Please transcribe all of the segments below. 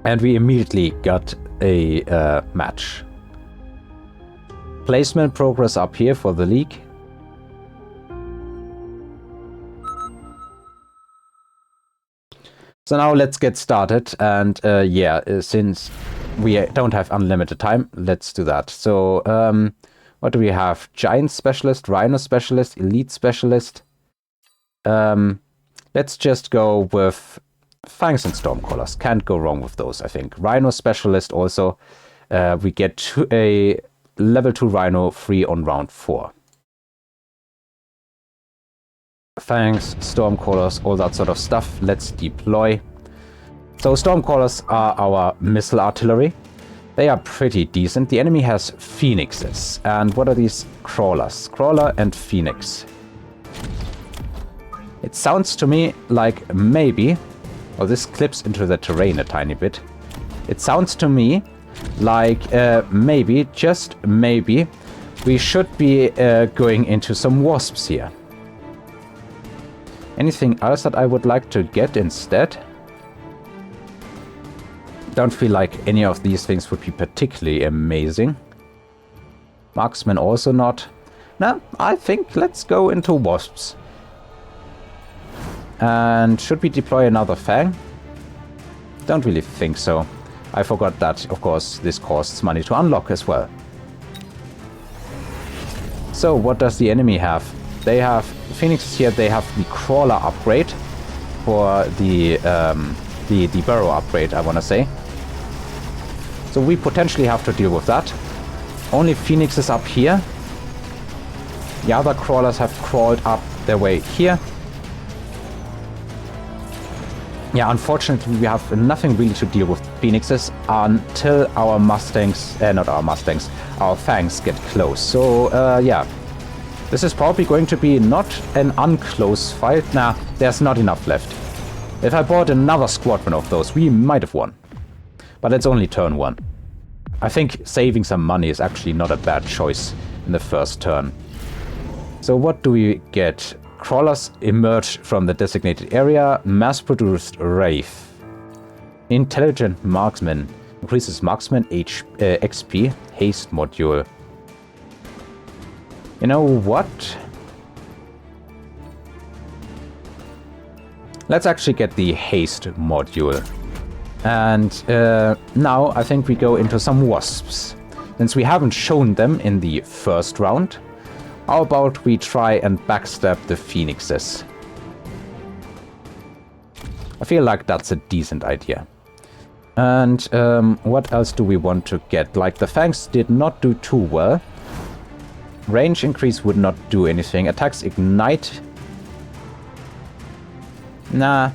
And we immediately got a match. Placement progress up here for the league. So now let's get started, and since we don't have unlimited time, let's do that. So what do we have? Giant Specialist, Rhino Specialist, Elite Specialist. Let's just go with Fangs and Stormcallers. Can't go wrong with those, I think. Rhino Specialist also. We get a level 2 Rhino free on round 4. Fangs, Stormcallers, all that sort of stuff. Let's deploy. So Stormcallers are our missile artillery. They are pretty decent. The enemy has Phoenixes. And what are these? Crawlers. Crawler and Phoenix. It sounds to me like maybe... Oh, this clips into the terrain a tiny bit. It sounds to me like maybe, just maybe, we should be going into some wasps here. Anything else that I would like to get instead? Don't feel like any of these things would be particularly amazing. Marksman also not. No, I think let's go into wasps. And should we deploy another Fang? Don't really think so. I forgot that, of course, this costs money to unlock as well. So, what does the enemy have? They have Phoenixes here. They have the Crawler upgrade for the Burrow upgrade, I want to say. So we potentially have to deal with that. Only Phoenixes up here. The other Crawlers have crawled up their way here. Yeah, unfortunately, we have nothing really to deal with Phoenixes until our Mustangs, not our Mustangs, our Fangs get close. So, yeah. This is probably going to be not an unclose fight. Nah, there's not enough left. If I bought another squadron of those, we might have won. But it's only turn 1. I think saving some money is actually not a bad choice in the first turn. So what do we get? Crawlers emerge from the designated area. Mass-produced Wraith. Intelligent Marksman. Increases Marksman XP. Haste module. You know what? Let's actually get the haste module. And now I think we go into some wasps. Since we haven't shown them in the first round, how about we try and backstab the Phoenixes? I feel like that's a decent idea. And what else do we want to get? Like, the Fangs did not do too well. Range increase would not do anything. Attacks ignite. Nah.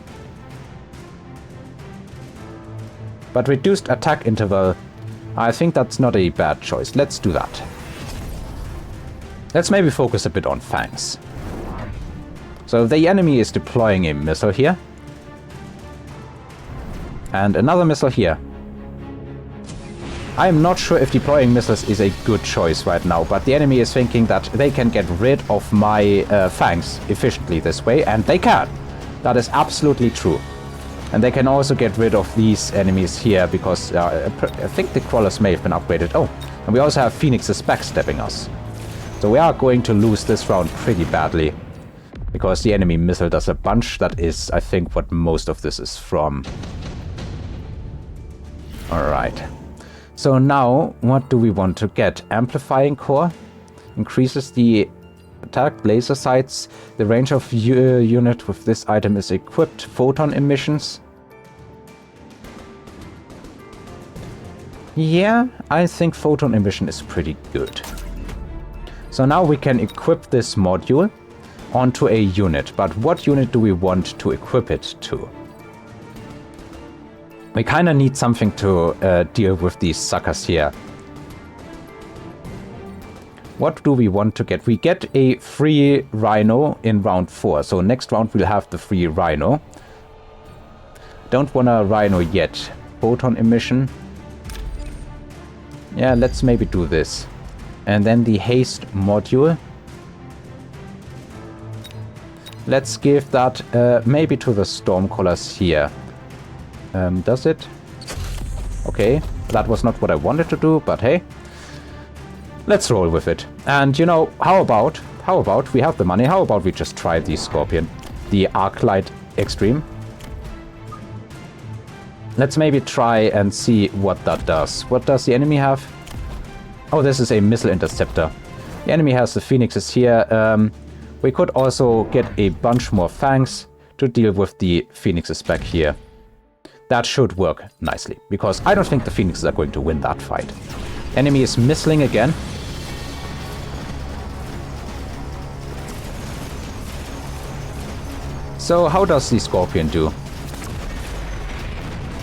But reduced attack interval, I think that's not a bad choice. Let's do that. Let's maybe focus a bit on Fangs. So the enemy is deploying a missile here. And another missile here. I am not sure if deploying missiles is a good choice right now, but the enemy is thinking that they can get rid of my Fangs efficiently this way, and they can. That is absolutely true. And they can also get rid of these enemies here, because I think the Crawlers may have been upgraded. Oh, and we also have Phoenixes backstabbing us. So we are going to lose this round pretty badly, because the enemy missile does a bunch. That is, I think, what most of this is from. Alright. So now, what do we want to get? Amplifying core increases the attack, laser sights. The range of unit with this item is equipped. Photon emissions. Yeah, I think photon emission is pretty good. So now we can equip this module onto a unit. But what unit do we want to equip it to? We kind of need something to deal with these suckers here. What do we want to get? We get a free Rhino in round 4. So next round we'll have the free Rhino. Don't want a Rhino yet. Photon emission. Yeah, let's maybe do this. And then the haste module. Let's give that maybe to the Stormcallers here. Does it? Okay, that was not what I wanted to do, but hey. Let's roll with it. And you know, how about we have the money, how about we just try the Scorpion, the Arclight Extreme? Let's maybe try and see what that does. What does the enemy have? Oh, this is a missile interceptor. The enemy has the Phoenixes here. We could also get a bunch more Fangs to deal with the Phoenixes back here. That should work nicely, because I don't think the Phoenixes are going to win that fight. Enemy is missiling again. So how does the Scorpion do?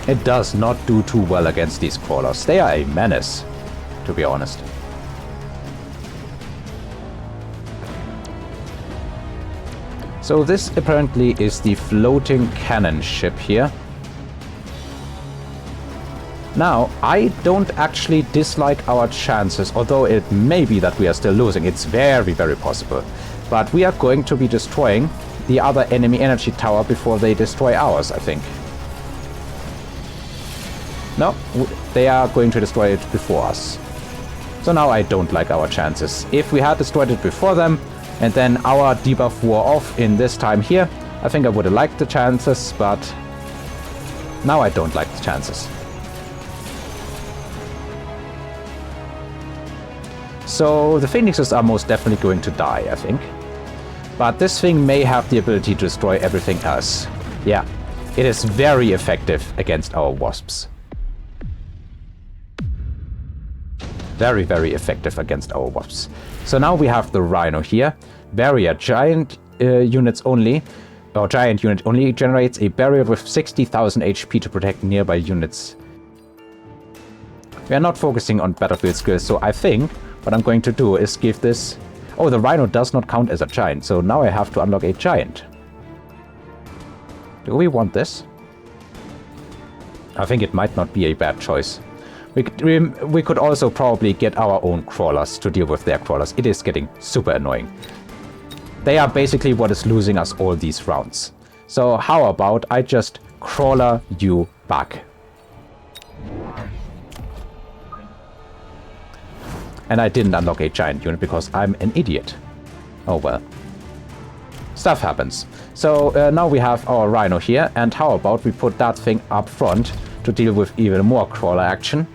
It does not do too well against these crawlers. They are a menace, to be honest. So this apparently is the floating cannon ship here. Now, I don't actually dislike our chances, although it may be that we are still losing. It's very, very possible. But we are going to be destroying the other enemy energy tower before they destroy ours, I think. No, they are going to destroy it before us. So now I don't like our chances. If we had destroyed it before them, and then our debuff wore off in this time here, I think I would have liked the chances, but now I don't like the chances. So the Phoenixes are most definitely going to die, I think. But this thing may have the ability to destroy everything else. Yeah, it is very effective against our Wasps. Very, very effective against our Wasps. So now we have the Rhino here. Barrier, giant units only, or giant unit only generates a barrier with 60,000 HP to protect nearby units. We are not focusing on battlefield skills, so I think what I'm going to do is give this... Oh, the Rhino does not count as a giant, so now I have to unlock a giant. Do we want this? I think it might not be a bad choice. We could also probably get our own crawlers to deal with their crawlers. It is getting super annoying. They are basically what is losing us all these rounds. So how about I just crawler you back? And I didn't unlock a giant unit because I'm an idiot. Oh well. Stuff happens. So now we have our Rhino here, and how about we put that thing up front to deal with even more crawler action.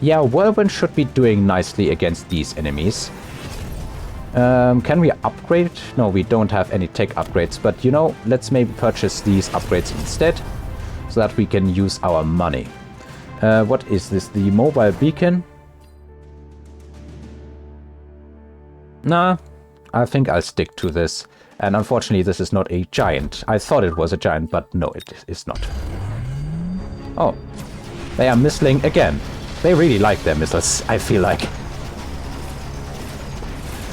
Yeah, Whirlwind should be doing nicely against these enemies. Can we upgrade? No, we don't have any tech upgrades, but you know, let's maybe purchase these upgrades instead, so that we can use our money. What is this? The mobile beacon? Nah, I think I'll stick to this. And unfortunately, this is not a giant. I thought it was a giant, but no, it is not. Oh, they are missiling again. They really like their missiles, I feel like.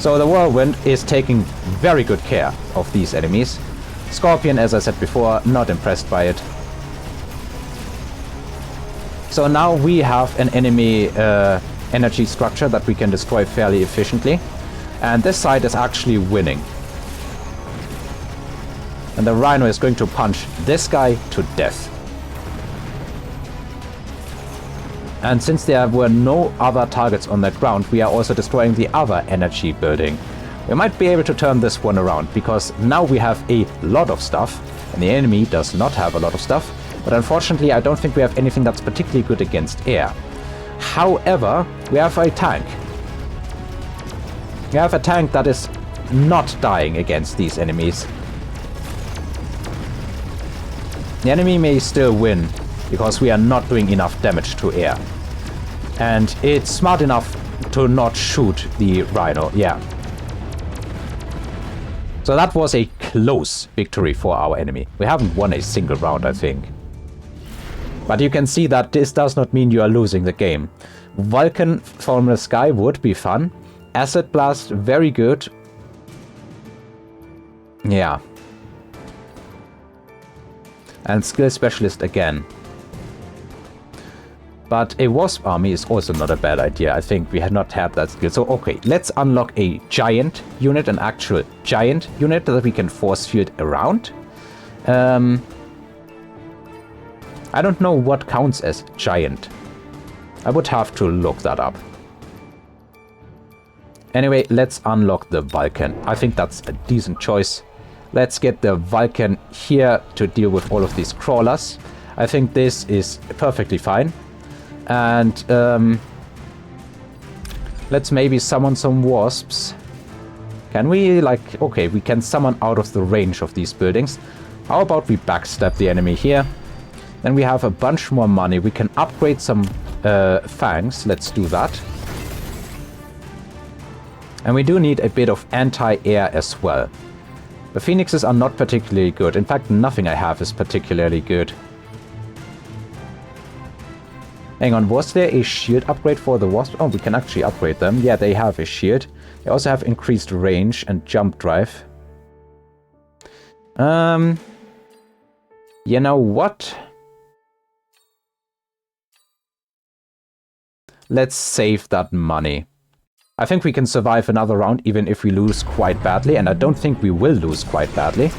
So the Whirlwind is taking very good care of these enemies. Scorpion, as I said before, not impressed by it. So now we have an enemy energy structure that we can destroy fairly efficiently. And this side is actually winning. And the Rhino is going to punch this guy to death. And since there were no other targets on that ground, we are also destroying the other energy building. We might be able to turn this one around, because now we have a lot of stuff, and the enemy does not have a lot of stuff. But unfortunately, I don't think we have anything that's particularly good against air. However, we have a tank. We have a tank that is not dying against these enemies. The enemy may still win, because we are not doing enough damage to air. And it's smart enough to not shoot the Rhino, yeah. So that was a close victory for our enemy. We haven't won a single round, I think. But you can see that this does not mean you are losing the game. Vulcan from the sky would be fun. Acid Blast, very good. Yeah. And Skill Specialist again. But a Wasp army is also not a bad idea. I think we had not had that skill. So, okay, let's unlock a giant unit, an actual giant unit that we can force field around. I don't know what counts as giant. I would have to look that up. Anyway, let's unlock the Vulcan. I think that's a decent choice. Let's get the Vulcan here to deal with all of these crawlers. I think this is perfectly fine. And let's maybe summon some wasps. Can we, like, okay, we can summon out of the range of these buildings. How about we backstab the enemy here? Then we have a bunch more money. We can upgrade some fangs. Let's do that. And we do need a bit of anti-air as well. The Phoenixes are not particularly good. In fact, nothing I have is particularly good. Hang on, was there a shield upgrade for the Wasp? Oh, we can actually upgrade them. Yeah, they have a shield. They also have increased range and jump drive. You know what? Let's save that money. I think we can survive another round even if we lose quite badly, and I don't think we will lose quite badly.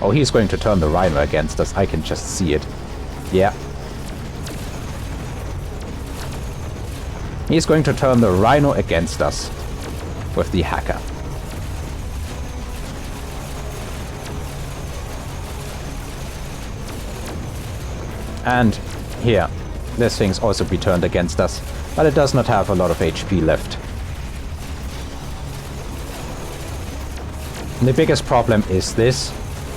Oh, he's going to turn the Rhino against us. I can just see it. Yeah. He's going to turn the Rhino against us with the hacker. And here, this thing's also be turned against us, but it does not have a lot of HP left. The biggest problem is this,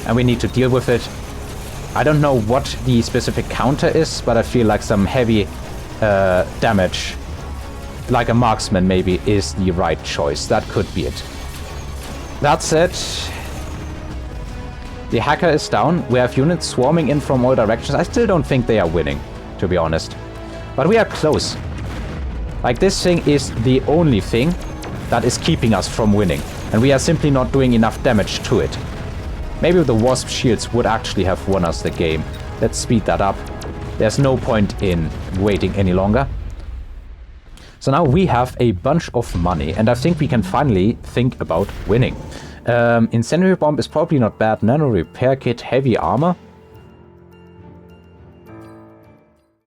and we need to deal with it. I don't know what the specific counter is, but I feel like some heavy damage, like a marksman maybe, is the right choice. That could be it. That said, the hacker is down. We have units swarming in from all directions. I still don't think they are winning, to be honest. But we are close. Like, this thing is the only thing that is keeping us from winning. And we are simply not doing enough damage to it. Maybe the Wasp shields would actually have won us the game. Let's speed that up. There's no point in waiting any longer. So now we have a bunch of money, and I think we can finally think about winning. Incendiary Bomb is probably not bad. Nano Repair Kit, Heavy Armor.